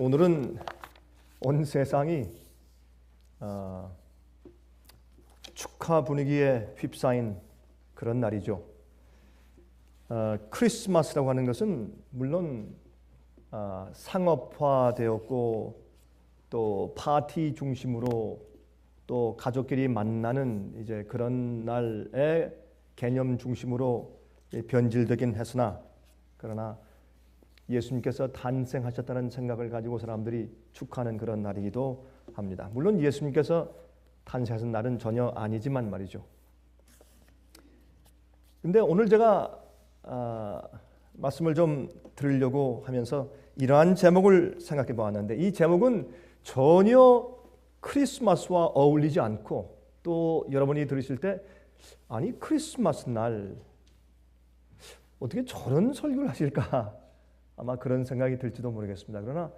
오늘은 온 세상이 축하 분위기에 휩싸인 그런 날이죠. 크리스마스라고 하는 것은 물론 상업화되었고 또 파티 중심으로 또 가족끼리 만나는 이제 그런 날의 개념 중심으로 변질되긴 했으나, 그러나 예수님께서 탄생하셨다는 생각을 가지고 사람들이 축하하는 그런 날이기도 합니다. 물론 예수님께서 탄생하신 날은 전혀 아니지만 말이죠. 근데 오늘 제가 말씀을 좀 드리려고 하면서 이러한 제목을 생각해 보았는데, 이 제목은 전혀 크리스마스와 어울리지 않고, 또 여러분이 들으실 때 아니 크리스마스 날 어떻게 저런 설교를 하실까, 아마 그런 생각이 들지도 모르겠습니다. 그러나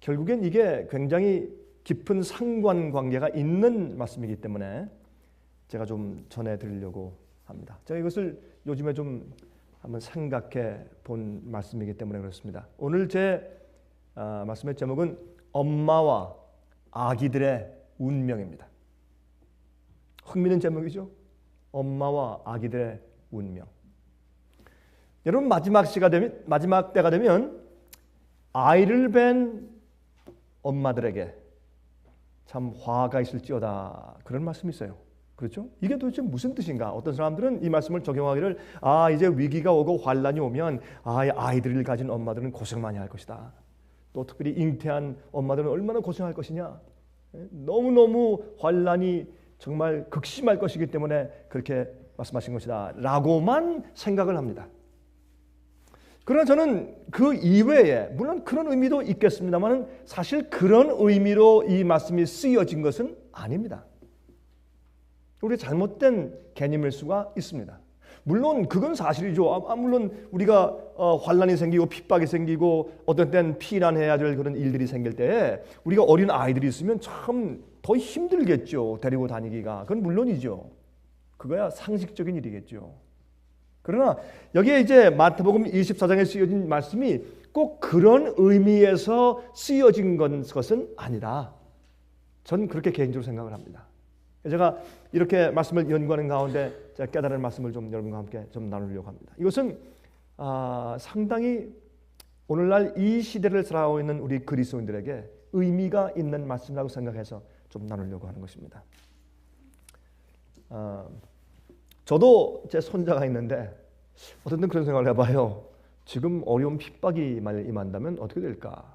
결국엔 이게 굉장히 깊은 상관관계가 있는 말씀이기 때문에 제가 좀 전해드리려고 합니다. 제가 이것을 요즘에 좀 한번 생각해 본 말씀이기 때문에 그렇습니다. 오늘 제 말씀의 제목은 엄마와 아기들의 운명입니다. 흥미있는 제목이죠. 엄마와 아기들의 운명. 여러분, 마지막 때가 되면 아이를 뵌 엄마들에게 참 화가 있을지어다, 그런 말씀이 있어요. 그렇죠? 이게 도대체 무슨 뜻인가? 어떤 사람들은 이 말씀을 적용하기를 이제 위기가 오고 환란이 오면 아이들을 가진 엄마들은 고생 많이 할 것이다. 또 특별히 잉태한 엄마들은 얼마나 고생할 것이냐. 너무너무 환란이 정말 극심할 것이기 때문에 그렇게 말씀하신 것이다 라고만 생각을 합니다. 그러나 저는 그 이외에 물론 그런 의미도 있겠습니다만 사실 그런 의미로 이 말씀이 쓰여진 것은 아닙니다. 우리 잘못된 개념일 수가 있습니다. 물론 그건 사실이죠. 물론 우리가 환란이 생기고 핍박이 생기고 어떤 때는 피난해야 될 그런 일들이 생길 때에 우리가 어린 아이들이 있으면 참 더 힘들겠죠. 데리고 다니기가. 그건 물론이죠. 그거야 상식적인 일이겠죠. 그러나 여기에 이제 마태복음 24장에 쓰여진 말씀이 꼭 그런 의미에서 쓰여진 것은 아니다. 전 그렇게 개인적으로 생각을 합니다. 제가 이렇게 말씀을 연구하는 가운데 제가 깨달은 말씀을 좀 여러분과 함께 좀 나누려고 합니다. 이것은 상당히 오늘날 이 시대를 살아가고 있는 우리 그리스도인들에게 의미가 있는 말씀이라고 생각해서 좀 나누려고 하는 것입니다. 저도 제 손자가 있는데 어떤 때 그런 생각을 해봐요. 지금 어려운 핍박이 만약 임한다면 어떻게 될까?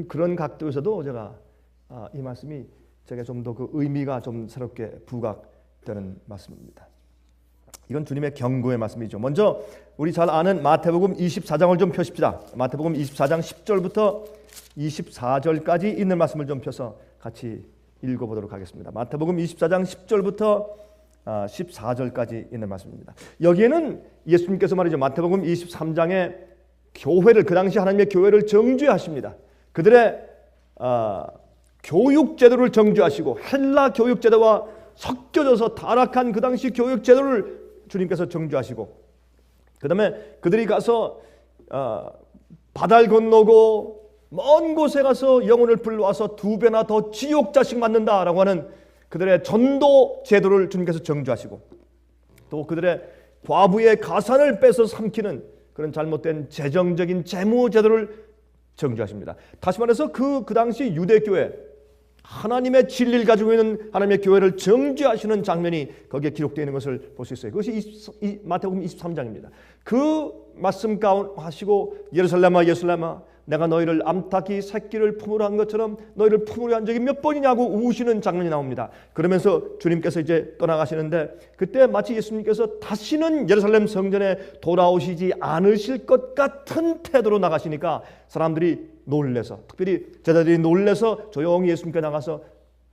그런 각도에서도 제가 이 말씀이 제가 좀 더 그 의미가 좀 새롭게 부각되는 말씀입니다. 이건 주님의 경고의 말씀이죠. 먼저 우리 잘 아는 마태복음 24장을 좀 펴십시다. 마태복음 24장 10절부터 24절까지 있는 말씀을 좀 펴서 같이 읽어보도록 하겠습니다. 마태복음 24장 10절부터 14절까지 있는 말씀입니다. 여기에는 예수님께서 말이죠, 마태복음 23장에 교회를, 그 당시 하나님의 교회를 정죄하십니다. 그들의 교육 제도를 정죄하시고 헬라 교육 제도와 섞여져서 타락한 그 당시 교육 제도를 주님께서 정죄하시고, 그 다음에 그들이 가서 바다를 건너고 먼 곳에 가서 영혼을 불러와서 2배나 더 지옥 자식 맞는다라고 하는 그들의 전도 제도를 주님께서 정죄하시고, 또 그들의 과부의 가산을 뺏어 삼키는 그런 잘못된 재정적인 재무 제도를 정죄하십니다. 다시 말해서 그 당시 유대교회, 하나님의 진리를 가지고 있는 하나님의 교회를 정죄하시는 장면이 거기에 기록되어 있는 것을 볼 수 있어요. 그것이 마태복음 23장입니다. 그 말씀 가운데 하시고 예루살렘아 예루살렘아 내가 너희를 암탉이 새끼를 품으려 한 것처럼 너희를 품으려 한 적이 몇 번이냐고 우시는 장면이 나옵니다. 그러면서 주님께서 이제 떠나가시는데, 그때 마치 예수님께서 다시는 예루살렘 성전에 돌아오시지 않으실 것 같은 태도로 나가시니까 사람들이 놀래서, 특별히 제자들이 놀래서 조용히 예수님께 나가서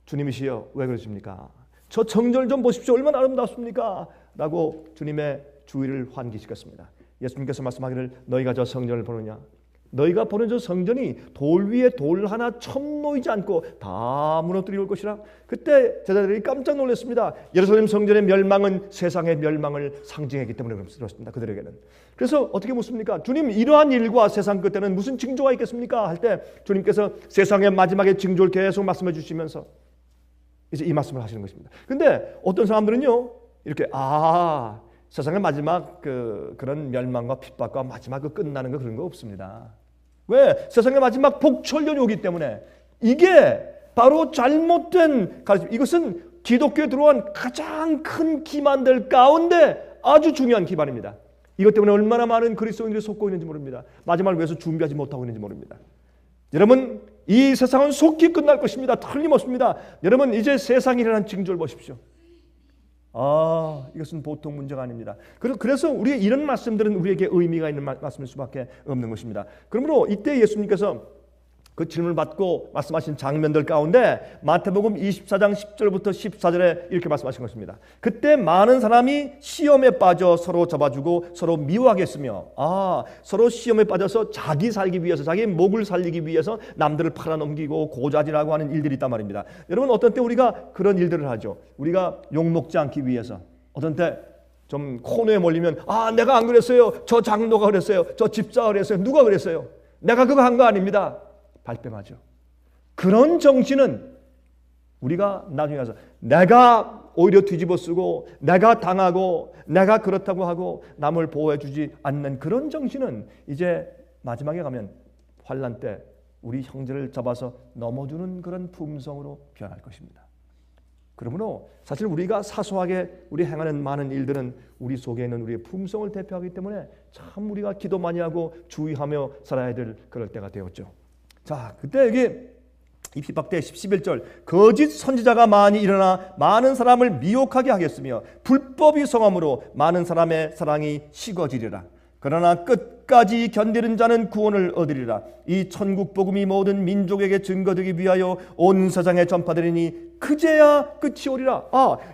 주님이시여 왜 그러십니까? 저 성전을 좀 보십시오. 얼마나 아름답습니까? 라고 주님의 주의를 환기시켰습니다. 예수님께서 말씀하기를 너희가 저 성전을 보느냐? 너희가 보는 저 성전이 돌 위에 돌 하나 첨 놓이지 않고 다 무너뜨릴 것이라. 그때 제자들이 깜짝 놀랐습니다. 예루살렘 성전의 멸망은 세상의 멸망을 상징했기 때문에 그렇습니다. 그들에게는. 그래서 어떻게 묻습니까? 주님, 이러한 일과 세상 끝에는 무슨 징조가 있겠습니까? 할 때 주님께서 세상의 마지막에 징조를 계속 말씀해 주시면서 이제 이 말씀을 하시는 것입니다. 근데 어떤 사람들은요, 이렇게 세상의 마지막 그런 멸망과 핍박과 마지막 끝나는 거 그런 거 없습니다. 왜? 세상의 마지막 복철년이 오기 때문에. 이게 바로 잘못된 가르침. 이것은 기독교에 들어온 가장 큰 기만들 가운데 아주 중요한 기만입니다. 이것 때문에 얼마나 많은 그리스도인들이 속고 있는지 모릅니다. 마지막을 위해서 준비하지 못하고 있는지 모릅니다. 여러분, 이 세상은 속히 끝날 것입니다. 틀림없습니다. 여러분, 이제 세상이라는 징조를 보십시오. 이것은 보통 문제가 아닙니다. 그래서 우리의 이런 말씀들은 우리에게 의미가 있는 말씀일 수밖에 없는 것입니다. 그러므로 이때 예수님께서 그 질문을 받고 말씀하신 장면들 가운데 마태복음 24장 10절부터 14절에 이렇게 말씀하신 것입니다. 그때 많은 사람이 시험에 빠져 서로 잡아주고 서로 미워하겠으며, 서로 시험에 빠져서 자기 살기 위해서, 자기 목을 살리기 위해서 남들을 팔아넘기고 고자질하고 하는 일들이 있단 말입니다. 여러분, 어떤 때 우리가 그런 일들을 하죠. 우리가 욕먹지 않기 위해서 어떤 때 좀 코너에 몰리면 내가 안 그랬어요. 저 장로가 그랬어요. 저 집사가 그랬어요. 누가 그랬어요? 내가 그거 한 거 아닙니다. 발뺌하죠. 그런 정신은 우리가 나중에 가서 내가 오히려 뒤집어 쓰고 내가 당하고 내가 그렇다고 하고 남을 보호해 주지 않는 그런 정신은 이제 마지막에 가면 환난 때 우리 형제를 잡아서 넘어주는 그런 품성으로 변할 것입니다. 그러므로 사실 우리가 사소하게 우리 행하는 많은 일들은 우리 속에 있는 우리의 품성을 대표하기 때문에 참 우리가 기도 많이 하고 주의하며 살아야 될 그럴 때가 되었죠. 자, 그때 여기 이 핍박대 11절 거짓 선지자가 많이 일어나 많은 사람을 미혹하게 하겠으며 불법이 성함으로 많은 사람의 사랑이 식어지리라. 그러나 끝까지 견디는 자는 구원을 얻으리라. 이 천국 복음이 모든 민족에게 증거되기 위하여 온 세상에 전파되리니 그제야 끝이 오리라.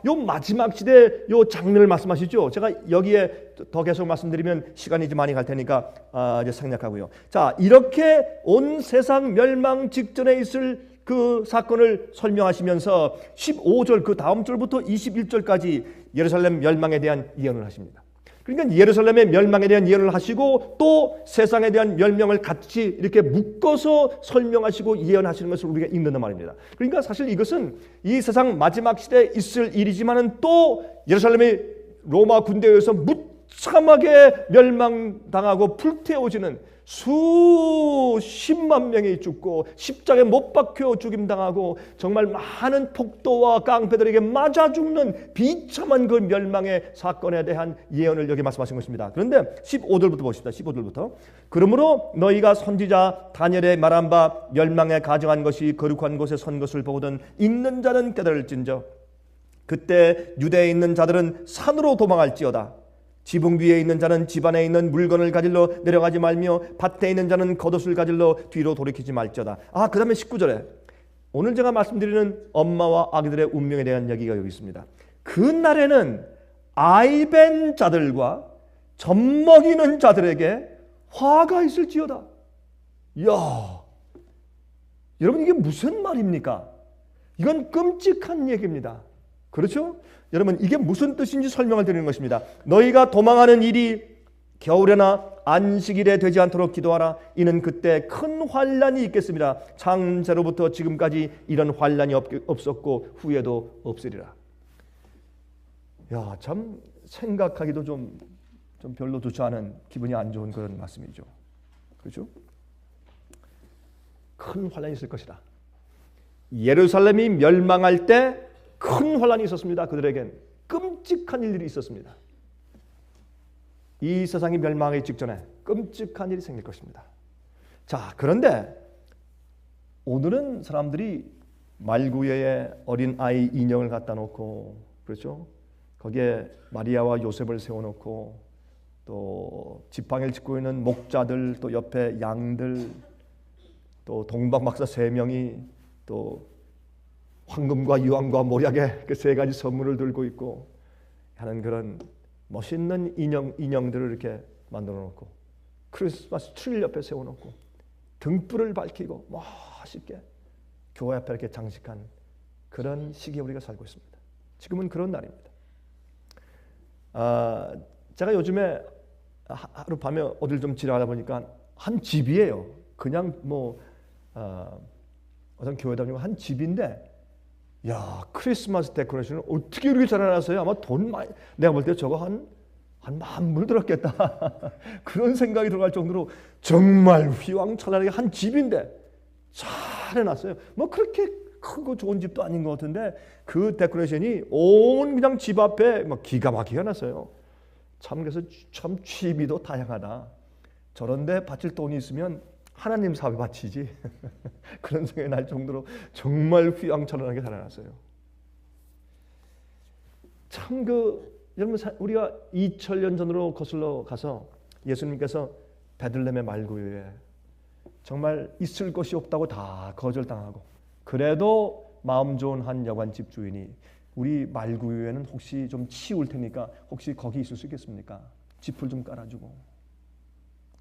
요 마지막 시대 요 장면을 말씀하시죠. 제가 여기에 더 계속 말씀드리면 시간이 좀 많이 갈 테니까 이제 생략하고요. 자, 이렇게 온 세상 멸망 직전에 있을 그 사건을 설명하시면서 15절 그 다음 절부터 21절까지 예루살렘 멸망에 대한 예언을 하십니다. 그러니까 예루살렘의 멸망에 대한 예언을 하시고 또 세상에 대한 멸망을 같이 이렇게 묶어서 설명하시고 예언하시는 것을 우리가 읽는단 말입니다. 그러니까 사실 이것은 이 세상 마지막 시대에 있을 일이지만은 또 예루살렘이 로마 군대에 의해서 무참하게 멸망당하고 불태워지는 수십만 명이 죽고 십자가에 못 박혀 죽임당하고 정말 많은 폭도와 깡패들에게 맞아 죽는 비참한 그 멸망의 사건에 대한 예언을 여기 말씀하신 것입니다. 그런데 15절부터 보십시다. 15절부터 그러므로 너희가 선지자 다니엘의 말한 바 멸망에 가정한 것이 거룩한 곳에 선 것을 보거든 읽는 자는 깨달을진저 그때 유대에 있는 자들은 산으로 도망할지어다. 지붕 위에 있는 자는 집 안에 있는 물건을 가질러 내려가지 말며 밭에 있는 자는 겉옷을 가질러 뒤로 돌이키지 말지어다. 그 다음에 19절에 오늘 제가 말씀드리는 엄마와 아기들의 운명에 대한 이야기가 여기 있습니다. 그 날에는 아이벤 자들과 젖먹이는 자들에게 화가 있을지어다. 이야, 여러분 이게 무슨 말입니까? 이건 끔찍한 얘기입니다. 그렇죠? 여러분 이게 무슨 뜻인지 설명을 드리는 것입니다. 너희가 도망하는 일이 겨울에나 안식일에 되지 않도록 기도하라. 이는 그때 큰 환난이 있겠습니다. 창세로부터 지금까지 이런 환난이 없었고 후에도 없으리라. 야, 참 생각하기도 좀 별로 좋지 않은 기분이 안 좋은 그런 말씀이죠. 그렇죠? 큰 환난이 있을 것이다. 예루살렘이 멸망할 때 큰 환난이 있었습니다. 그들에겐 끔찍한 일들이 있었습니다. 이 세상이 멸망하기 직전에 끔찍한 일이 생길 것입니다. 자, 그런데 오늘은 사람들이 말구유에 어린 아이 인형을 갖다 놓고, 그렇죠? 거기에 마리아와 요셉을 세워놓고 또 지팡이를 짚고 있는 목자들, 또 옆에 양들, 또 동방박사 3명이 또 황금과 유황과 모략의 그 3가지 선물을 들고 있고 하는 그런 멋있는 인형들을 이렇게 만들어 놓고 크리스마스 트리 옆에 세워놓고 등불을 밝히고 멋있게 교회 앞에 이렇게 장식한 그런 시기에 우리가 살고 있습니다. 지금은 그런 날입니다. 제가 요즘에 하룻밤에 어딜 좀 지나가다 보니까 한 집이에요. 그냥 어떤 교회 다니고 한 집인데, 야, 크리스마스 데코레이션을 어떻게 이렇게 잘 해놨어요? 아마 돈 많이, 내가 볼 때 저거 한 $10,000 들었겠다. 그런 생각이 들어갈 정도로 정말 휘황찬란하게 한 집인데 잘 해놨어요. 뭐 그렇게 크고 좋은 집도 아닌 것 같은데 그 데코레이션이 온 그냥 집 앞에 막 기가 막히게 해놨어요. 참, 그래서 참 취미도 다양하다. 저런데 바칠 돈이 있으면 하나님 사업에 바치지. 그런 생각이 날 정도로 정말 휘황찬란하게 잘 해놨어요. 참 여러분, 우리가 2000년 전으로 거슬러 가서 예수님께서 베들레헴의 말구유에 정말 있을 것이 없다고 다 거절당하고, 그래도 마음 좋은 한 여관집 주인이 우리 말구유에는 혹시 좀 치울 테니까 혹시 거기 있을 수 있겠습니까? 지풀 좀 깔아주고.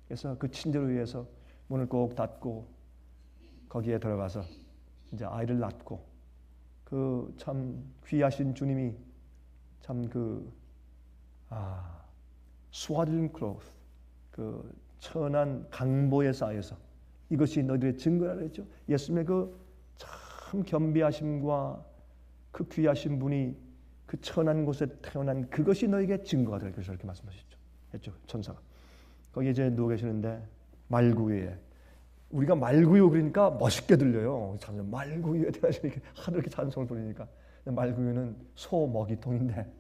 그래서 그 친절을 위해서 문을 꼭 닫고 거기에 들어가서 이제 아이를 낳고, 그 참 귀하신 주님이 참 스와들링 클로스, 그 천한 강보에 쌓여서 이것이 너희들의 증거라 그랬죠. 예수님의 그 참 겸비하심과 그 귀하신 분이 그 천한 곳에 태어난 그것이 너에게 증거가 될 것이다, 이렇게 말씀하셨죠. 했죠, 천사가. 거기 이제 누워 계시는데 말구유에, 우리가 말구유 그러니까 멋있게 들려요. 말구유에 대해서 이렇게 하도 이렇게 찬송을 부르니까. 말구유는 소 먹이통인데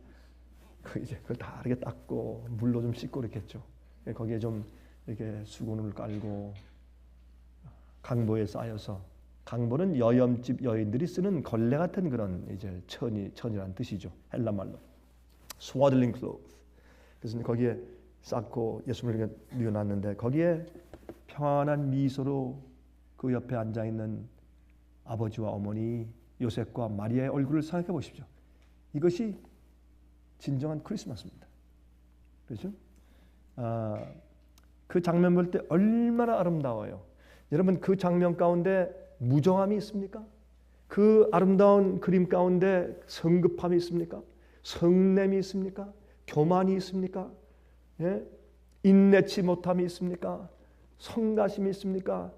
이제 그걸 다 이렇게 닦고 물로 좀 씻고 이렇겠죠. 거기에 좀 이렇게 수건을 깔고 강보에 쌓여서, 강보는 여염집 여인들이 쓰는 걸레 같은 그런 이제 천이라는 뜻이죠. 헬라 말로. 스와들링 클로스. 그래서 거기에 쌓고 예수님을 뉘어놨는데 거기에 평안한 미소로 그 옆에 앉아 있는 아버지와 어머니 요셉과 마리아의 얼굴을 생각해 보십시오. 이것이 진정한 크리스마스입니다. 그렇죠? 그 장면 볼 때 얼마나 아름다워요. 여러분, 그 장면 가운데 무정함이 있습니까? 그 아름다운 그림 가운데 성급함이 있습니까? 성냄이 있습니까? 교만이 있습니까? 예? 인내치 못함이 있습니까? 성가심이 있습니까?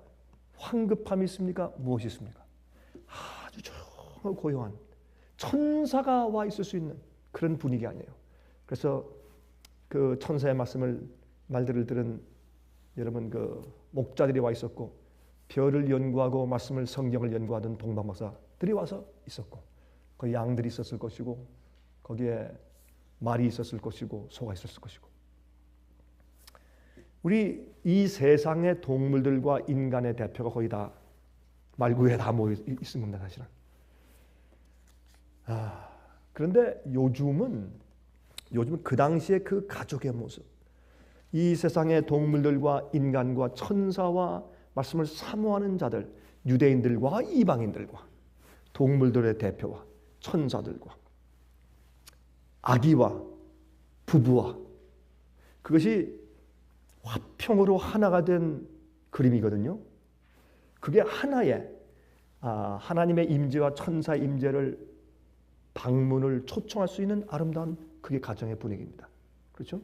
황급함이 있습니까? 무엇이 있습니까? 아주 조용하고 고요한 천사가 와 있을 수 있는 그런 분위기 아니에요. 그래서 그 천사의 말들을 들은 여러분, 그 목자들이 와 있었고, 별을 연구하고 말씀을, 성경을 연구하던 동방 박사들이 와서 있었고, 거기 양들이 있었을 것이고, 거기에 말이 있었을 것이고, 소가 있었을 것이고, 우리 이 세상의 동물들과 인간의 대표가 거의 다 말구유에 다 모여 있은 겁니다, 사실은. 그런데 요즘은 그 당시에 그 가족의 모습, 이 세상의 동물들과 인간과 천사와 말씀을 사모하는 자들, 유대인들과 이방인들과 동물들의 대표와 천사들과 아기와 부부와, 그것이 화평으로 하나가 된 그림이거든요. 그게 하나의 하나님의 임재와 천사의 임재를 방문을 초청할 수 있는 아름다운 그게 가정의 분위기입니다. 그렇죠?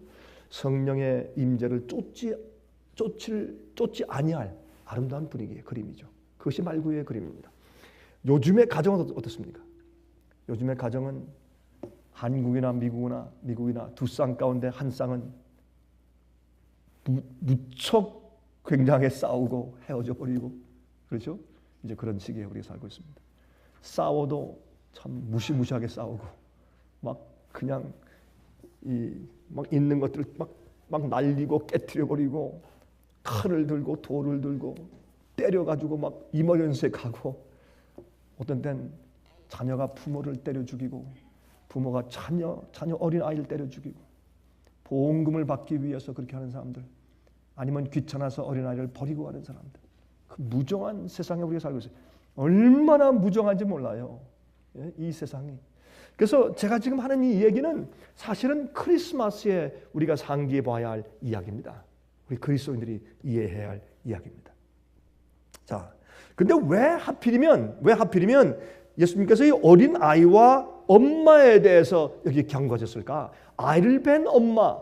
성령의 임재를 쫓지 아니할 아름다운 분위기의 그림이죠. 그것이 말구유의 그림입니다. 요즘의 가정은 어떻습니까? 요즘의 가정은 한국이나 미국이나 두 쌍 가운데 한 쌍은 무척 굉장히 싸우고 헤어져 버리고, 그렇죠? 이제 그런 시기에 우리가 살고 있습니다. 싸워도 참 무시무시하게 싸우고, 막 그냥 막 있는 것들 막 날리고 깨트려 버리고, 칼을 들고 돌을 들고 때려가지고 막 이머연색하고, 어떤 땐 자녀가 부모를 때려 죽이고, 부모가 자녀 어린 아이를 때려 죽이고, 보험금을 받기 위해서 그렇게 하는 사람들, 아니면 귀찮아서 어린 아이를 버리고 가는 사람들, 그 무정한 세상에 우리가 살고 있어요. 얼마나 무정한지 몰라요, 이 세상이. 그래서 제가 지금 하는 이 얘기는 사실은 크리스마스에 우리가 상기해 봐야 할 이야기입니다. 우리 그리스도인들이 이해해야 할 이야기입니다. 자, 근데 왜 하필이면 예수님께서 이 어린 아이와 엄마에 대해서 여기 경고하셨을까? 아이를 뵌 엄마,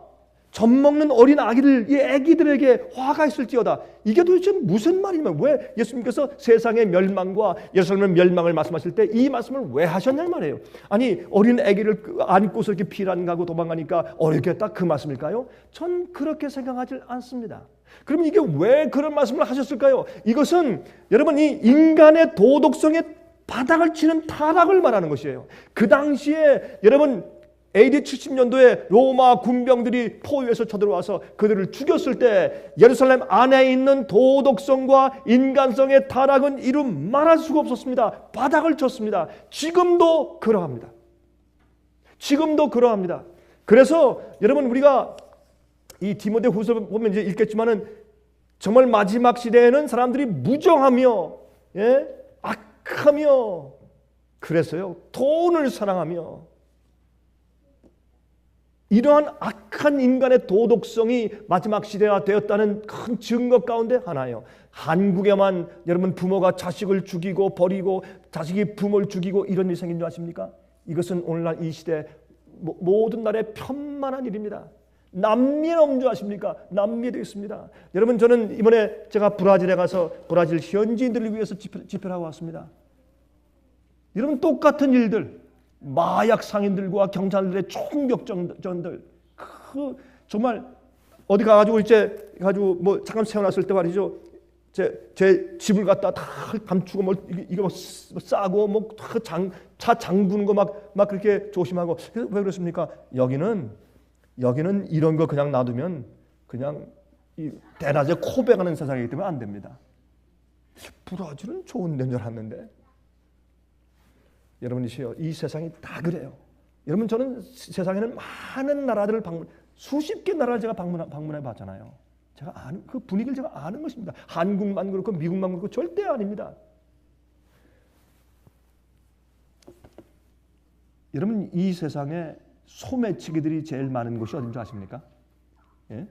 젖 먹는 어린 아기들, 이 아기들에게 화가 있을지어다. 이게 도대체 무슨 말이냐면 왜 예수님께서 세상의 멸망과 예루살렘의 멸망을 말씀하실 때 이 말씀을 왜 하셨냐는 말이에요. 아니 어린 아기를 안고서 이렇게 피난 가고 도망가니까 어렵겠다 그 말씀일까요? 전 그렇게 생각하지 않습니다. 그러면 이게 왜 그런 말씀을 하셨을까요? 이것은 여러분 이 인간의 도덕성의 바닥을 치는 타락을 말하는 것이에요. 그 당시에 여러분 AD 70년도에 로마 군병들이 포위해서 쳐들어와서 그들을 죽였을 때 예루살렘 안에 있는 도덕성과 인간성의 타락은 이루 말할 수가 없었습니다. 바닥을 쳤습니다. 지금도 그러합니다. 지금도 그러합니다. 그래서 여러분 우리가 이 디모데후서 보면 이제 읽겠지만은 정말 마지막 시대에는 사람들이 무정하며 악하며 그래서요 돈을 사랑하며 이러한 악한 인간의 도덕성이 마지막 시대가 되었다는 큰 증거 가운데 하나예요. 한국에만 여러분 부모가 자식을 죽이고 버리고 자식이 부모를 죽이고 이런 일이 생긴 줄 아십니까? 이것은 오늘날 이 시대 모든 나라의 편만한 일입니다. 남미에 없는 줄 아십니까? 남미에도 있습니다. 여러분 저는 이번에 제가 브라질에 가서 브라질 현지인들을 위해서 집회를 하고 왔습니다. 여러분 똑같은 일들 마약 상인들과 경찰들의 총격전들 정말 어디 가가지고 이제 가지고 뭐 잠깐 세워놨을 때 말이죠. 제 집을 갖다 다 감추고 뭐 이거 싸고 뭐 차 장부는 거 막 그렇게 조심하고 왜 그렇습니까? 여기는 이런 거 그냥 놔두면 그냥 이 대낮에 코베가는 세상이기 때문에 안 됩니다. 브라질은 좋은 데인 줄 알았는데 여러분이시여 이 세상이 다 그래요. 여러분 저는 세상에는 많은 나라들을 수십 개 나라를 제가 방문해 봤잖아요. 제가 아는 그 분위기를 제가 아는 것입니다. 한국만 그렇고 미국만 그렇고 절대 아닙니다. 여러분 이 세상에 소매치기들이 제일 많은 곳이 어딘지 아십니까? 예?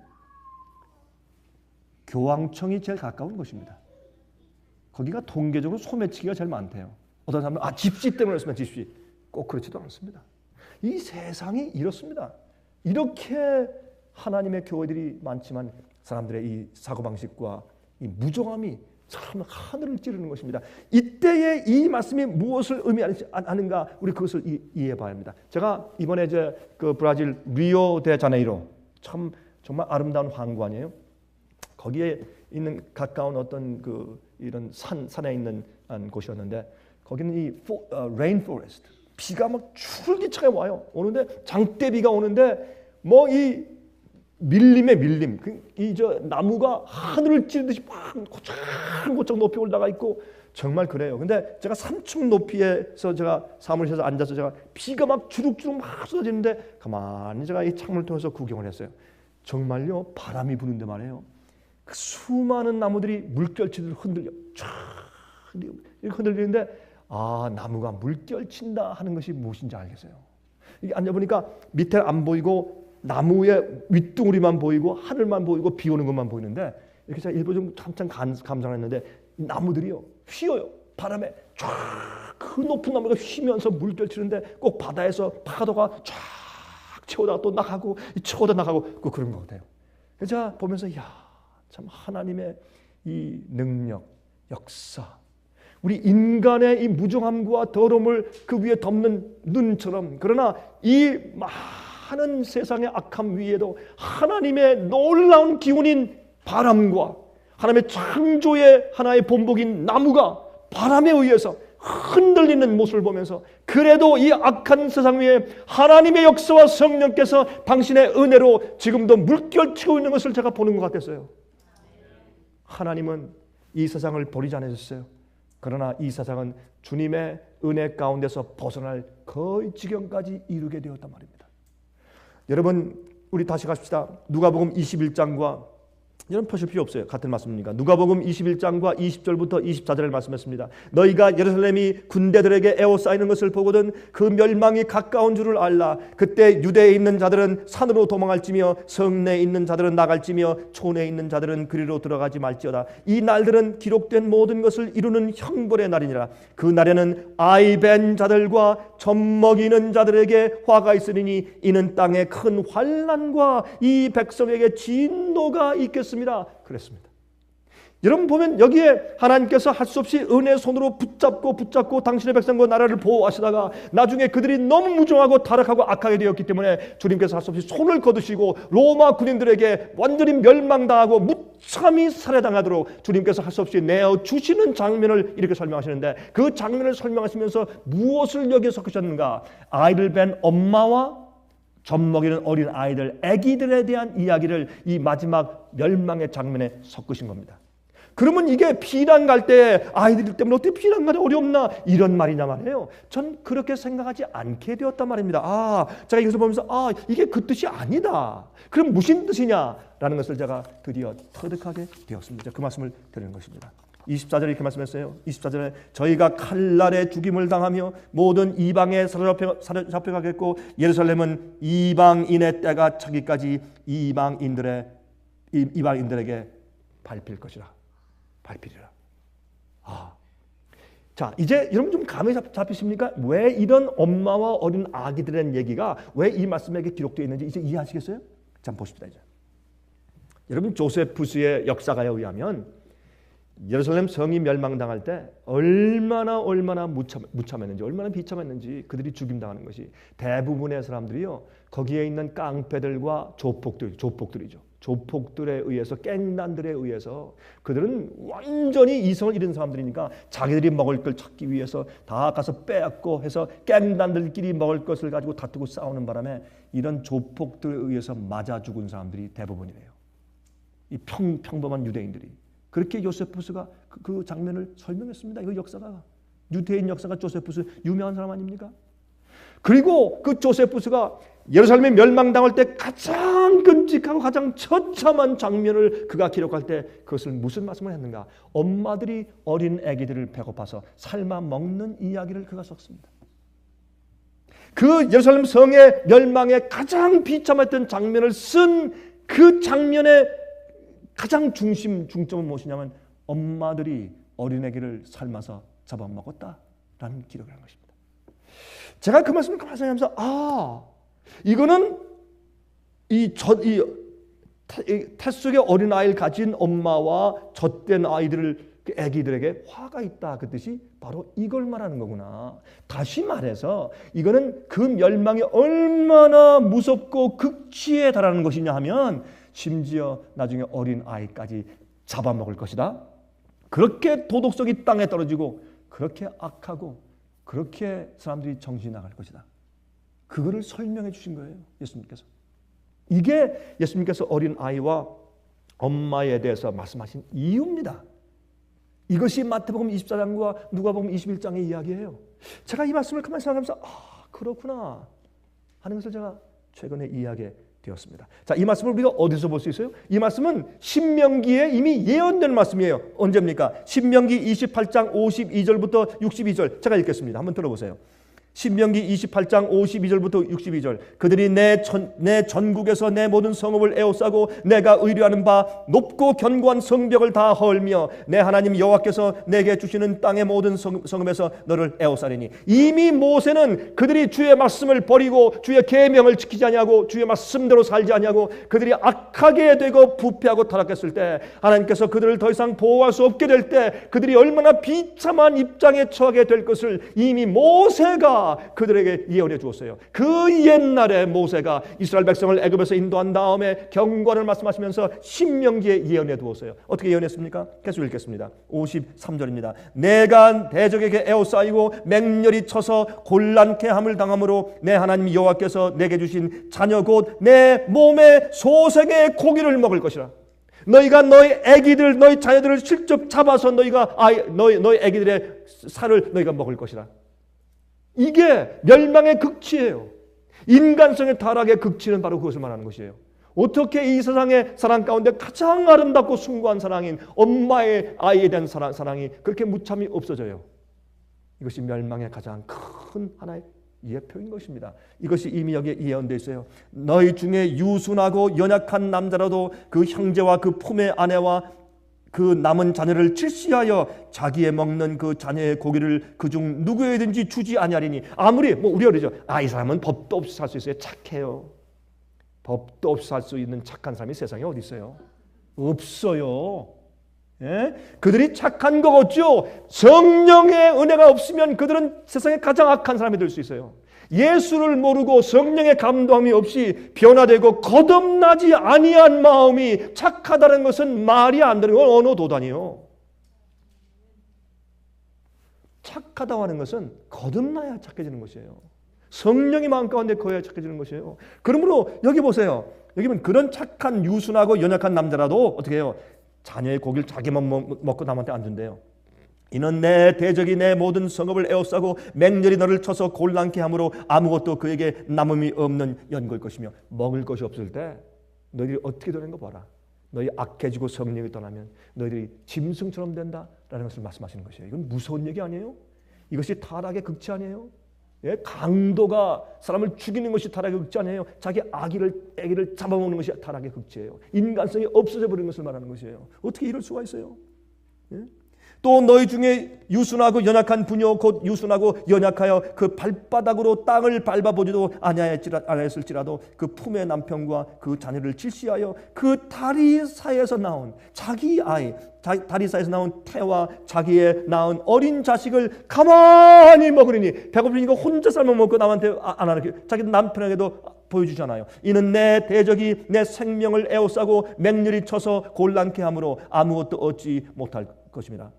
교황청이 제일 가까운 곳입니다. 거기가 통계적으로 소매치기가 제일 많대요. 어떤 사람은 집시 때문에 그렇습니다. 집시. 꼭 그렇지도 않습니다. 이 세상이 이렇습니다. 이렇게 하나님의 교회들이 많지만 사람들의 이 사고방식과 이 무정함이 참 하늘을 찌르는 것입니다. 이때에 이 말씀이 무엇을 의미하는가 우리 그것을 이해해 봐야 합니다. 제가 이번에 이제 그 브라질 리오 데 자네이로 참 정말 아름다운 황관이에요. 거기에 있는 가까운 어떤 그 이런 산에 있는 곳이었는데 거기는 이 레인 포레스트 비가 막 줄기차게 와요. 오는데 장대비가 오는데 뭐 이 밀림의 밀림 이 저 나무가 하늘을 찌르듯이 막 고창고창 높이 올라가 있고 정말 그래요. 근데 제가 3층 높이에서 제가 사무실에서 앉아서 제가 비가 막 주룩주룩 막 쏟아지는데 가만히 제가 이 창문을 통해서 구경을 했어요. 정말요 바람이 부는데 말이에요. 그 수많은 나무들이 물결치듯 흔들려 쫙 흔들리는데 나무가 물결친다 하는 것이 무엇인지 알겠어요. 이게 앉아보니까 밑에 안 보이고 나무의 윗둥우리만 보이고 하늘만 보이고 비 오는 것만 보이는데 이렇게 제가 일부 좀 한참 감상했는데 나무들이요 휘어요. 바람에 쫙 그 높은 나무가 휘면서 물결치는데 꼭 바다에서 파도가 쫙 채워다가 또 나가고 채워다 나가고 그런 것 같아요. 그래서 제가 보면서 참 하나님의 이 능력, 역사 우리 인간의 이 무정함과 더러움을 그 위에 덮는 눈처럼 그러나 이 많은 세상의 악함 위에도 하나님의 놀라운 기운인 바람과 하나님의 창조의 하나의 본복인 나무가 바람에 의해서 흔들리는 모습을 보면서 그래도 이 악한 세상 위에 하나님의 역사와 성령께서 당신의 은혜로 지금도 물결치고 있는 것을 제가 보는 것 같았어요. 하나님은 이 세상을 버리지 않으셨어요. 그러나 이 세상은 주님의 은혜 가운데서 벗어날 거의 지경까지 이르게 되었단 말입니다. 여러분 우리 다시 갑시다. 누가복음 21장과 여러분 펴실 필요 없어요. 같은 말씀입니다. 누가복음 21장과 20절부터 24절을 말씀했습니다. 너희가 예루살렘이 군대들에게 에워싸이는 것을 보거든 그 멸망이 가까운 줄을 알라. 그때 유대에 있는 자들은 산으로 도망할지며 성내에 있는 자들은 나갈지며 촌에 있는 자들은 그리로 들어가지 말지어다. 이 날들은 기록된 모든 것을 이루는 형벌의 날이니라. 그 날에는 아이 벤 자들과 젖 먹이는 자들에게 화가 있으리니 이는 땅에 큰 환난과 이 백성에게 진노가 있겠습니다. 그랬습니다. 여러분 보면 여기에 하나님께서 할 수 없이 은혜의 손으로 붙잡고 당신의 백성과 나라를 보호하시다가 나중에 그들이 너무 무정하고 타락하고 악하게 되었기 때문에 주님께서 할 수 없이 손을 거두시고 로마 군인들에게 완전히 멸망당하고 무참히 살해당하도록 주님께서 할 수 없이 내어주시는 장면을 이렇게 설명하시는데, 그 장면을 설명하시면서 무엇을 여기에 섞으셨는가? 아이를 뵌 엄마와 젖 먹이는 어린 아이들, 아기들에 대한 이야기를 이 마지막 멸망의 장면에 섞으신 겁니다. 그러면 이게 피난 갈 때 아이들 때문에 어떻게 피난 가기 어렵나 이런 말이냐 말이에요. 전 그렇게 생각하지 않게 되었단 말입니다. 제가 이것을 보면서 이게 그 뜻이 아니다. 그럼 무슨 뜻이냐라는 것을 제가 드디어 터득하게 되었습니다. 그 말씀을 드리는 것입니다. 24절에 이렇게 말씀했어요. 24절에 저희가 칼날에 죽임을 당하며 모든 이방에 사로잡혀가겠고 예루살렘은 이방인의 때가 차기까지 이방인들에게 밟힐 것이라. 밟히리라. 자, 이제 여러분 좀 감이 잡히십니까? 왜 이런 엄마와 어린 아기들의 얘기가 왜 이 말씀에 기록되어 있는지 이제 이해하시겠어요? 자, 보십시다. 이제 여러분 조세푸스의 역사가에 의하면 예루살렘 성이 멸망당할 때 얼마나 무참했는지, 얼마나 비참했는지, 그들이 죽임당하는 것이 대부분의 사람들이요 거기에 있는 깡패들과 조폭들이죠. 조폭들에 의해서, 갱단들에 의해서, 그들은 완전히 이성을 잃은 사람들이니까 자기들이 먹을 걸 찾기 위해서 다 가서 빼앗고 해서 갱단들끼리 먹을 것을 가지고 다투고 싸우는 바람에 이런 조폭들에 의해서 맞아 죽은 사람들이 대부분이래요. 이 평범한 유대인들이. 그렇게 요세푸스가 그 장면을 설명했습니다. 이거 역사가, 유대인 역사가 조세푸스 유명한 사람 아닙니까? 그리고 그 조세푸스가 예루살렘이 멸망당할 때 가장 끔찍하고 가장 처참한 장면을 그가 기록할 때 그것을 무슨 말씀을 했는가? 엄마들이 어린 아기들을 배고파서 삶아 먹는 이야기를 그가 썼습니다. 그 예루살렘 성의 멸망의 가장 비참했던 장면을 쓴 그 장면의 가장 중점은 무엇이냐면 엄마들이 어린애기를 삶아서 잡아먹었다라는 기록을 한 것입니다. 제가 그 말씀을 가만히 생각하면서 이거는 이 뱃속에 어린아이를 가진 엄마와 젖된 아기들에게 화가 있다, 그 뜻이 바로 이걸 말하는 거구나. 다시 말해서 이거는 그 멸망이 얼마나 무섭고 극치에 달하는 것이냐 하면 심지어 나중에 어린 아이까지 잡아먹을 것이다. 그렇게 도덕성이 땅에 떨어지고 그렇게 악하고 그렇게 사람들이 정신이 나갈 것이다. 그거를 설명해 주신 거예요, 예수님께서. 이게 예수님께서 어린 아이와 엄마에 대해서 말씀하신 이유입니다. 이것이 마태복음 24장과 누가복음 21장의 이야기예요. 제가 이 말씀을 가만히 생각하면서 그렇구나 하는 것을 제가 최근에 이해하게 되었습니다. 자, 이 말씀을 우리가 어디서 볼 수 있어요? 이 말씀은 신명기에 이미 예언된 말씀이에요. 언제입니까? 신명기 28장 52절부터 62절 제가 읽겠습니다. 한번 들어보세요. 신명기 28장 52절부터 62절 그들이 내 전국에서 내 모든 성읍을 에워싸고 내가 의뢰하는 바 높고 견고한 성벽을 다 헐며 내 하나님 여호와께서 내게 주시는 땅의 모든 성읍에서 너를 에워싸리니. 이미 모세는 그들이 주의 말씀을 버리고 주의 계명을 지키지 아니하고 주의 말씀대로 살지 아니하고 그들이 악하게 되고 부패하고 타락했을 때 하나님께서 그들을 더 이상 보호할 수 없게 될 때 그들이 얼마나 비참한 입장에 처하게 될 것을 이미 모세가 그들에게 예언해 주었어요. 그 옛날에 모세가 이스라엘 백성을 애굽에서 인도한 다음에 경고를 말씀하시면서 신명기에 예언해 두었어요. 어떻게 예언했습니까? 계속 읽겠습니다. 53절입니다. 내가 대적에게 에워싸이고 맹렬히 쳐서 곤란케 함을 당함으로 내 하나님 여호와께서 내게 주신 자녀 곧 내 몸의 소생의 고기를 먹을 것이라. 너희가 너희 아기들, 너희 자녀들을 직접 잡아서 너희 아기들의 살을 너희가 먹을 것이라. 이게 멸망의 극치예요. 인간성의 타락의 극치는 바로 그것을 말하는 것이에요. 어떻게 이 세상의 사랑 가운데 가장 아름답고 숭고한 사랑인 엄마의 아이에 대한 사랑이 그렇게 무참히 없어져요? 이것이 멸망의 가장 큰 하나의 예표인 것입니다. 이것이 이미 여기에 예언되어 있어요. 너희 중에 유순하고 연약한 남자라도 그 형제와 그 품의 아내와 그 남은 자녀를 질시하여 자기의 먹는 그 자녀의 고기를 그중 누구에든지 주지 아니하리니. 아무리 우리가 그러죠. 이 사람은 법도 없이 살 수 있어요. 착해요. 법도 없이 살 수 있는 착한 사람이 세상에 어디 있어요? 없어요. 예? 그들이 착한 거겠죠. 성령의 은혜가 없으면 그들은 세상에 가장 악한 사람이 될 수 있어요. 예수를 모르고 성령의 감동함이 없이 변화되고 거듭나지 아니한 마음이 착하다는 것은 말이 안 되는 건 언어 도단이에요. 착하다고 하는 것은 거듭나야 착해지는 것이에요. 성령이 마음 가운데 거해야 착해지는 것이에요. 그러므로 여기 보세요. 여기 보면 그런 착한 유순하고 연약한 남자라도 어떻게 해요? 자녀의 고기를 자기만 먹고 남한테 안 준대요. 이는 내 대적이 내 모든 성읍을 에워싸고 맹렬히 너를 쳐서 곤란케 함으로 아무것도 그에게 남음이 없는 연고일 것이며. 먹을 것이 없을 때 너희들이 어떻게 되는 거 봐라. 너희 악해지고 성령이 떠나면 너희들이 짐승처럼 된다라는 것을 말씀하시는 것이에요. 이건 무서운 얘기 아니에요? 이것이 타락의 극치 아니에요? 예? 강도가 사람을 죽이는 것이 타락의 극치 아니에요? 자기 아기를 잡아먹는 것이 타락의 극치예요. 인간성이 없어져 버리는 것을 말하는 것이에요. 어떻게 이럴 수가 있어요? 예? 또 너희 중에 유순하고 연약한 부녀 곧 유순하고 연약하여 그 발바닥으로 땅을 밟아보지도 아니하였을지라도 그 품의 남편과 그 자녀를 질시하여 그 다리 사이에서 나온 자기 아이, 다리 사이에서 나온 태와 자기의 낳은 어린 자식을 가만히 먹으리니. 배고프니까 혼자 삶아 먹고 남한테 안 하는, 자기 남편에게도 보여주잖아요. 이는 내 대적이 내 생명을 에워싸고 맹렬히 쳐서 곤란케 함으로 아무것도 얻지 못할 것입니다.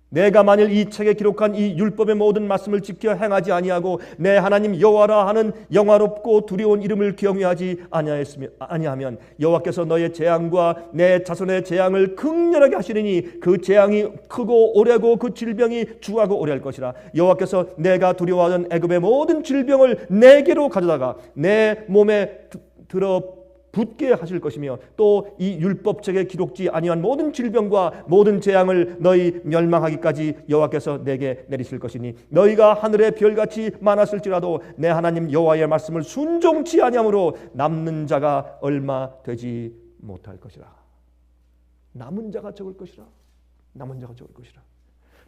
내가 만일 이 책에 기록한 이 율법의 모든 말씀을 지켜 행하지 아니하고 내 하나님 여호와라 하는 영화롭고 두려운 이름을 경외하지 아니하면 여호와께서 너의 재앙과 내 자손의 재앙을 극렬하게 하시리니 그 재앙이 크고 오래고 그 질병이 주하고 오래할 것이라. 여호와께서 내가 두려워하던 애굽의 모든 질병을 내게로 가져다가 내 몸에 들어 붙게 하실 것이며 또 이 율법책에 기록지 아니한 모든 질병과 모든 재앙을 너희 멸망하기까지 여호와께서 내게 내리실 것이니 너희가 하늘의 별같이 많았을지라도 내 하나님 여호와의 말씀을 순종치 아니함으로 남는 자가 얼마 되지 못할 것이라. 남은 자가 적을 것이라. 남은 자가 적을 것이라.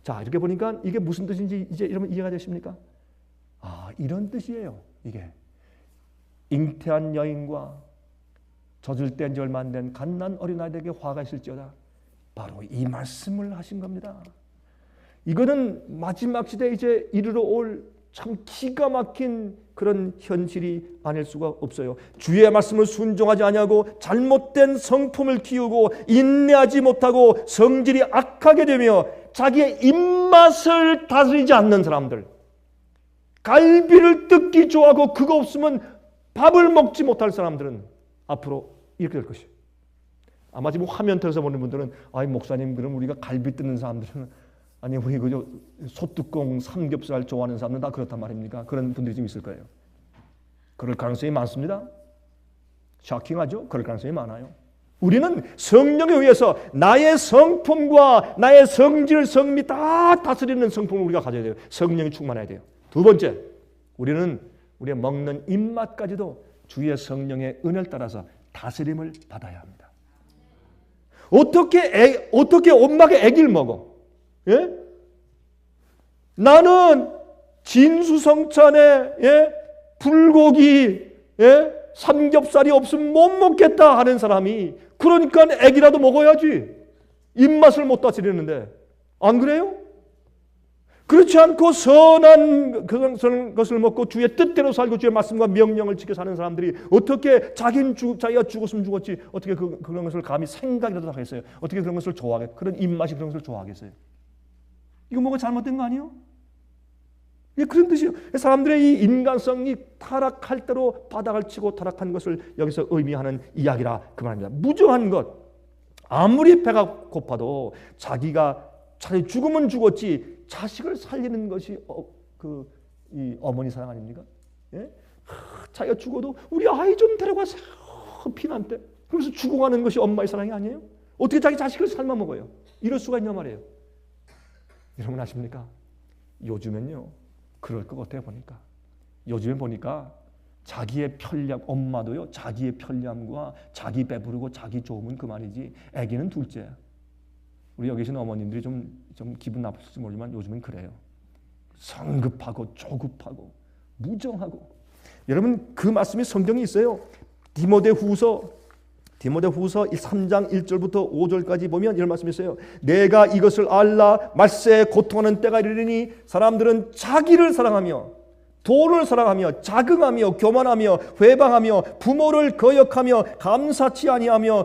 자, 이렇게 보니까 이게 무슨 뜻인지 이제 이러면 이해가 되십니까? 이런 뜻이에요. 이게 잉태한 여인과 젖을 뗀 지 얼마 안 된 갓난 어린아이에게 화가 있을지어다. 바로 이 말씀을 하신 겁니다. 이거는 마지막 시대에 이제 이르러 올 참 기가 막힌 그런 현실이 아닐 수가 없어요. 주의 말씀을 순종하지 아니하고 잘못된 성품을 키우고 인내하지 못하고 성질이 악하게 되며 자기의 입맛을 다스리지 않는 사람들, 갈비를 뜯기 좋아하고 그거 없으면 밥을 먹지 못할 사람들은 앞으로 이렇게 될 것이에요. 아마 지금 화면 터서 보는 분들은 목사님, 그럼 우리가 갈비 뜯는 사람들은 아니 우리 그저 소뚜껑 삼겹살 좋아하는 사람들은 다 그렇단 말입니까? 그런 분들이 좀 있을 거예요. 그럴 가능성이 많습니다. 샤킹하죠? 그럴 가능성이 많아요. 우리는 성령에 의해서 나의 성품과 나의 성질, 성미 다 다스리는 성품을 우리가 가져야 돼요. 성령이 충만해야 돼요. 두 번째, 우리는 우리의 먹는 입맛까지도 주의 성령의 은혜를 따라서 다스림을 받아야 합니다. 어떻게 엄마가 아기를 먹어? 예? 나는 진수성찬에 불고기, 삼겹살이 없으면 못 먹겠다 하는 사람이, 그러니까 아기라도 먹어야지. 입맛을 못 다스리는데 안 그래요? 그렇지 않고 선한 것을 먹고 주의 뜻대로 살고 주의 말씀과 명령을 지켜 사는 사람들이 어떻게 자기가 죽었으면 죽었지 어떻게 그런 것을 감히 생각이라도 하겠어요? 어떻게 그런 것을 좋아하겠어요? 그런 입맛이 그런 것을 좋아하겠어요? 이거 뭐가 잘못된 거 아니에요? 이게 그런 뜻이에요. 사람들의 이 인간성이 타락할 대로 바닥을 치고 타락한 것을 여기서 의미하는 이야기라 그 말입니다. 무정한 것, 아무리 배가 고파도 자기가 차라리 죽으면 죽었지 자식을 살리는 것이 이 어머니 사랑 아닙니까? 예? 자기가 죽어도 우리 아이 좀 데려가세요. 피난 때 그래서 죽어가는 것이 엄마의 사랑이 아니에요? 어떻게 자기 자식을 삶아 먹어요? 이럴 수가 있냐 말이에요. 여러분 아십니까? 요즘엔요 그럴 것 같아요. 보니까 요즘에 보니까 자기의 편리함, 엄마도요 자기의 편리함과 자기 배부르고 자기 좋으면 그만이지 아기는 둘째야. 우리 여기 계신 어머님들이 좀 기분 나쁠지 모르지만 요즘은 그래요. 성급하고 조급하고 무정하고. 여러분 그 말씀이 성경에 있어요. 디모데후서 3장 1절부터 5절까지 보면 이런 말씀이 있어요. 내가 이것을 알라 말세에 고통하는 때가 이르리니 사람들은 자기를 사랑하며 돈을 사랑하며 자긍하며 교만하며 회방하며 부모를 거역하며 감사치 아니하며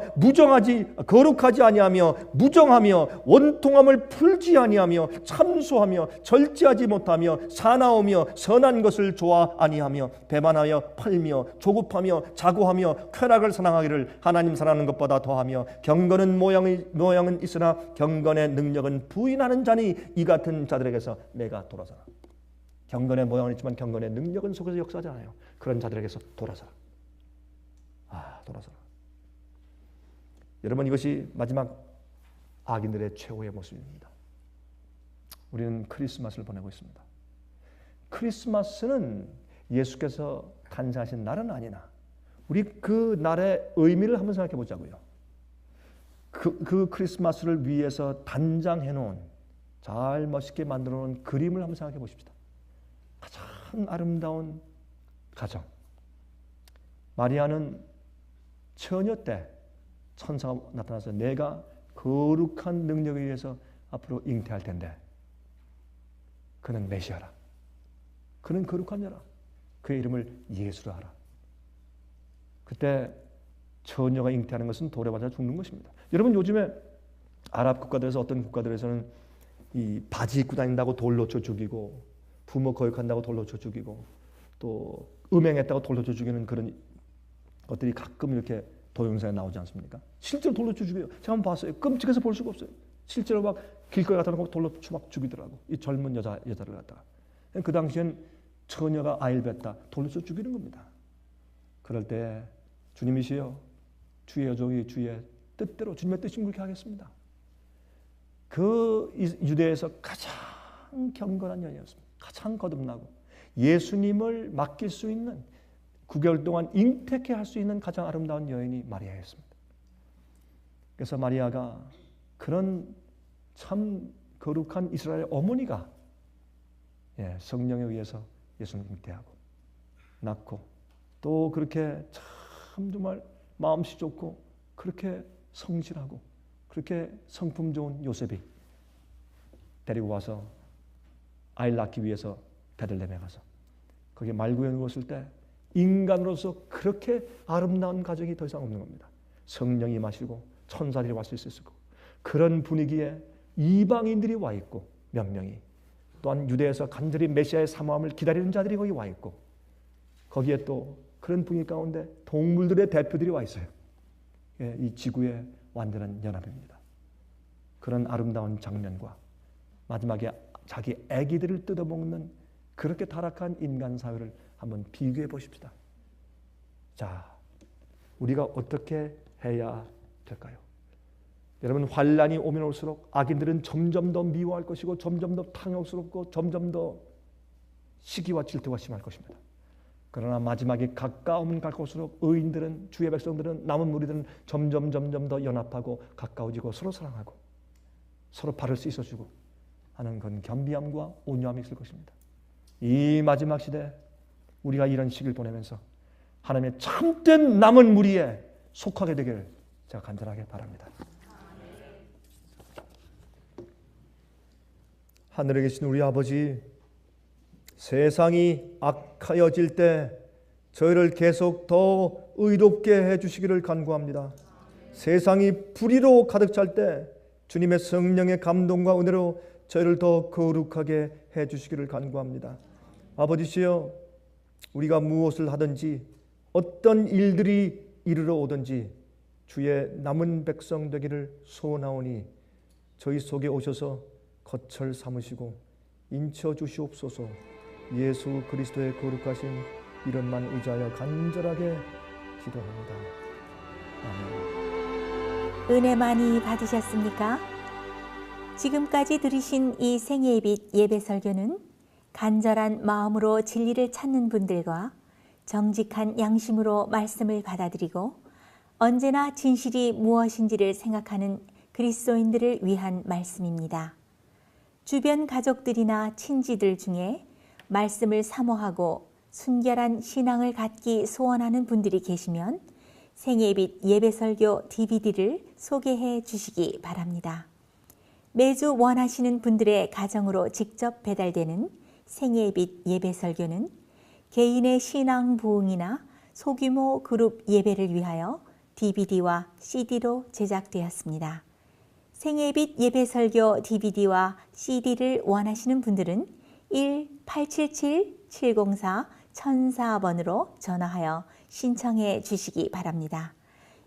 거룩하지 아니하며 무정하며 원통함을 풀지 아니하며 참소하며 절제하지 못하며 사나우며 선한 것을 좋아 아니하며 배만하여 팔며 조급하며 자고하며 쾌락을 사랑하기를 하나님 사랑하는 것보다 더하며 경건은 모양은 있으나 경건의 능력은 부인하는 자니 이 같은 자들에게서 내가 돌아서라. 경건의 모양은 있지만 경건의 능력은 속에서 역사하지 않아요. 그런 자들에게서 돌아서라. 돌아서라. 여러분 이것이 마지막 악인들의 최후의 모습입니다. 우리는 크리스마스를 보내고 있습니다. 크리스마스는 예수께서 탄생하신 날은 아니나 우리 그 날의 의미를 한번 생각해 보자고요. 그 크리스마스를 위해서 단장해 놓은 잘 멋있게 만들어 놓은 그림을 한번 생각해 보십시다. 가장 아름다운 가정. 마리아는 처녀 때 천사가 나타나서 내가 거룩한 능력에 의해서 앞으로 잉태할 텐데 그는 메시아라. 그는 거룩한 자라. 그의 이름을 예수라 하라. 그때 처녀가 잉태하는 것은 돌에 맞아 죽는 것입니다. 여러분 요즘에 아랍 국가들에서 어떤 국가들에서는 이 바지 입고 다닌다고 돌로 쳐 죽이고 부모 거역한다고 돌로 쳐 죽이고 또 음행했다고 돌로 쳐 죽이는 그런 것들이 가끔 이렇게 동영상에 나오지 않습니까? 실제로 돌로 쳐 죽여요. 제가 한번 봤어요. 끔찍해서 볼 수가 없어요. 실제로 막 길거리 갖다 놓고 돌로 막 죽이더라고. 이 젊은 여자를 갖다가. 그 당시엔 처녀가 아이를 뱄다. 돌로 쳐 죽이는 겁니다. 그럴 때 주님이시여 주의 여종이 주의 뜻대로 주님의 뜻이면 그렇게 하겠습니다. 그 유대에서 가장 경건한 여인이었습니다. 가장 거듭나고 예수님을 맡길 수 있는 9개월 동안 잉태케 할 수 있는 가장 아름다운 여인이 마리아였습니다. 그래서 마리아가 그런 참 거룩한 이스라엘 어머니가 성령에 의해서 예수님을 잉태하고 낳고 또 그렇게 참 정말 마음씨 좋고 그렇게 성실하고 그렇게 성품 좋은 요셉이 데리고 와서 아이를 낳기 위해서 베들레헴에 가서 거기에 말구에 누웠을 때 인간으로서 그렇게 아름다운 가정이 더 이상 없는 겁니다. 성령이 마시고 천사들이 왔을 수 있었고 그런 분위기에 이방인들이 와 있고 몇 명이 또한 유대에서 간절히 메시아의 사모함을 기다리는 자들이 거기 와 있고 거기에 또 그런 분위기 가운데 동물들의 대표들이 와 있어요. 이 지구의 완전한 연합입니다. 그런 아름다운 장면과 마지막에 자기 아기들을 뜯어먹는 그렇게 타락한 인간 사회를 한번 비교해 보십시다. 자, 우리가 어떻게 해야 될까요? 여러분 환난이 오면 올수록 악인들은 점점 더 미워할 것이고 점점 더 탕욕스럽고 점점 더 시기와 질투가 심할 것입니다. 그러나 마지막에 가까우면 갈수록 의인들은 주의 백성들은 남은 무리들은 점점 더 연합하고 가까워지고 서로 사랑하고 서로 바를 수 있어주고 하는 그런 겸비함과 온유함이 있을 것입니다. 이 마지막 시대 우리가 이런 시기를 보내면서 하나님의 참된 남은 무리에 속하게 되기를 제가 간절하게 바랍니다. 하늘에 계신 우리 아버지, 세상이 악하여질 때 저희를 계속 더 의롭게 해주시기를 간구합니다. 세상이 불의로 가득 찰 때 주님의 성령의 감동과 은혜로 저희를 더 거룩하게 해주시기를 간구합니다. 아버지시여, 우리가 무엇을 하든지 어떤 일들이 이르러 오든지 주의 남은 백성 되기를 소원하오니 저희 속에 오셔서 거처를 삼으시고 인쳐 주시옵소서. 예수 그리스도의 거룩하신 이름만 의지하여 간절하게 기도합니다. 은혜 많이 받으셨습니까? 지금까지 들으신 이 생애빛 예배 설교는 간절한 마음으로 진리를 찾는 분들과 정직한 양심으로 말씀을 받아들이고 언제나 진실이 무엇인지를 생각하는 그리스도인들을 위한 말씀입니다. 주변 가족들이나 친지들 중에 말씀을 사모하고 순결한 신앙을 갖기 소원하는 분들이 계시면 생애빛 예배설교 DVD를 소개해 주시기 바랍니다. 매주 원하시는 분들의 가정으로 직접 배달되는 생애빛 예배설교는 개인의 신앙 부흥이나 소규모 그룹 예배를 위하여 DVD와 CD로 제작되었습니다. 생애빛 예배설교 DVD와 CD를 원하시는 분들은 1-877-704-1004번으로 전화하여 신청해 주시기 바랍니다.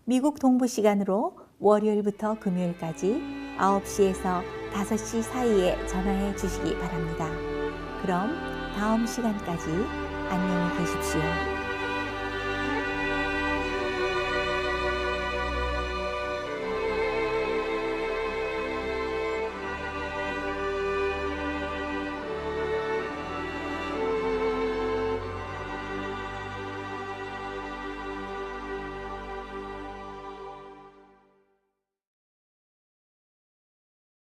미국 동부 시간으로 월요일부터 금요일까지 9시에서 5시 사이에 전화해 주시기 바랍니다. 그럼 다음 시간까지 안녕히 계십시오.